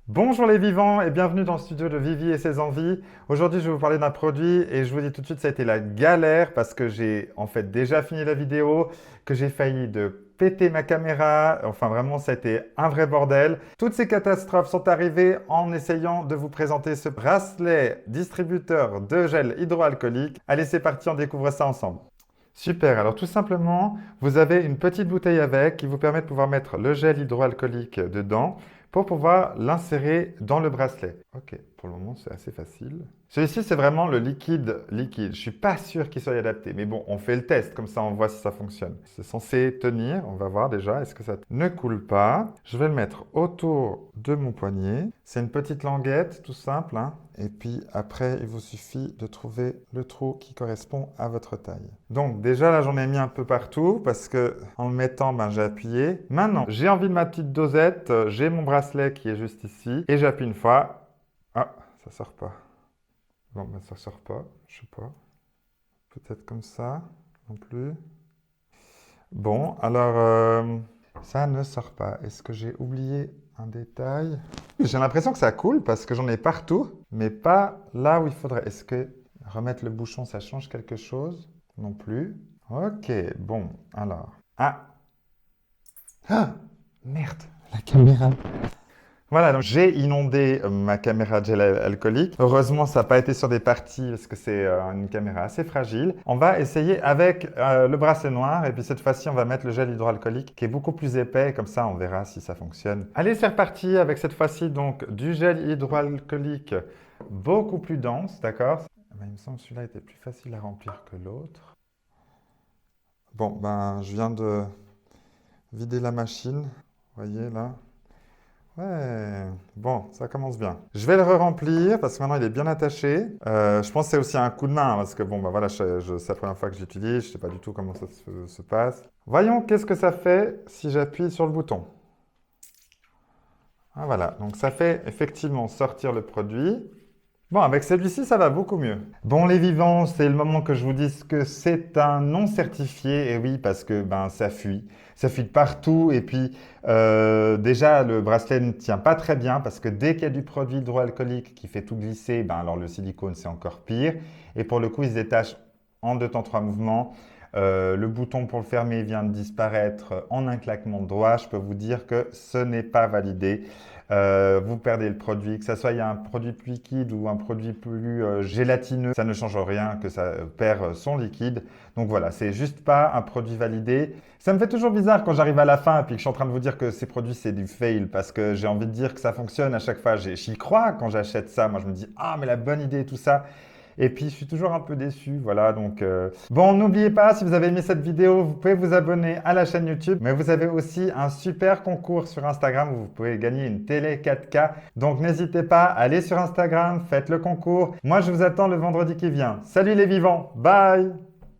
Bonjour les vivants et bienvenue dans le studio de Vivi et ses envies. Aujourd'hui, je vais vous parler d'un produit et je vous dis tout de suite, ça a été la galère parce que j'ai en fait déjà fini la vidéo, que j'ai failli de péter ma caméra. Enfin, vraiment, ça a été un vrai bordel. Toutes ces catastrophes sont arrivées en essayant de vous présenter ce bracelet distributeur de gel hydroalcoolique. Allez, c'est parti, on découvre ça ensemble. Super, alors tout simplement, vous avez une petite bouteille avec qui vous permet de pouvoir mettre le gel hydroalcoolique dedans pour pouvoir l'insérer dans le bracelet. Ok, pour le moment c'est assez facile. Celui-ci c'est vraiment le liquide liquide. Je suis pas sûr qu'il soit adapté, mais bon, on fait le test, comme ça on voit si ça fonctionne. C'est censé tenir, on va voir déjà, est-ce que ça ne coule pas. Je vais le mettre autour de mon poignet. C'est une petite languette, tout simple, hein. Et puis après, il vous suffit de trouver le trou qui correspond à votre taille. Donc déjà là, j'en ai mis un peu partout parce que en le mettant, ben, j'ai appuyé. Maintenant, j'ai envie de ma petite dosette. J'ai mon bracelet qui est juste ici et j'appuie une fois. Ah, ça sort pas. Bon, ben ça sort pas. Je sais pas. Peut-être comme ça non plus. Bon, alors ça ne sort pas. Est-ce que j'ai oublié un détail? J'ai l'impression que ça coule parce que j'en ai partout, mais pas là où il faudrait. Est-ce que remettre le bouchon, ça change quelque chose? Non plus. Ok, bon, alors. Ah! Ah! Merde, la caméra. Voilà, donc j'ai inondé ma caméra de gel alcoolique. Heureusement, ça n'a pas été sur des parties parce que c'est une caméra assez fragile. On va essayer avec le bracelet noir et puis cette fois-ci, on va mettre le gel hydroalcoolique qui est beaucoup plus épais. Comme ça, on verra si ça fonctionne. Allez, c'est reparti avec cette fois-ci donc du gel hydroalcoolique beaucoup plus dense, d'accord? Il me semble que celui-là était plus facile à remplir que l'autre. Bon, ben, je viens de vider la machine. Vous voyez là? Ouais, bon, ça commence bien. Je vais le re-remplir parce que maintenant il est bien attaché. Je pense que c'est aussi un coup de main parce que bon, bah voilà, c'est la première fois que j'utilise, je ne sais pas du tout comment ça se passe. Voyons qu'est-ce que ça fait si j'appuie sur le bouton. Ah, voilà, donc ça fait effectivement sortir le produit. Bon, avec celui-ci, ça va beaucoup mieux. Bon, les vivants, c'est le moment que je vous dise que c'est un non certifié. Et oui, parce que ben, ça fuit. Ça fuit de partout. Et puis, déjà, le bracelet ne tient pas très bien parce que dès qu'il y a du produit hydroalcoolique qui fait tout glisser, ben, alors le silicone, c'est encore pire. Et pour le coup, il se détache en 2 temps 3 mouvements. Le bouton pour le fermer vient de disparaître en un claquement de doigts. Je peux vous dire que ce n'est pas validé. Vous perdez le produit, que ce soit il y a un produit plus liquide ou un produit plus gélatineux, ça ne change rien que ça perd son liquide. Donc voilà, c'est juste pas un produit validé. Ça me fait toujours bizarre quand j'arrive à la fin et puis que je suis en train de vous dire que ces produits c'est du fail parce que j'ai envie de dire que ça fonctionne à chaque fois. J'y crois quand j'achète ça. Moi je me dis ah mais la bonne idée et tout ça. Et puis, je suis toujours un peu déçu, voilà, donc... Bon, n'oubliez pas, si vous avez aimé cette vidéo, vous pouvez vous abonner à la chaîne YouTube, mais vous avez aussi un super concours sur Instagram où vous pouvez gagner une télé 4K. Donc, n'hésitez pas, allez sur Instagram, faites le concours. Moi, je vous attends le vendredi qui vient. Salut les vivants, bye!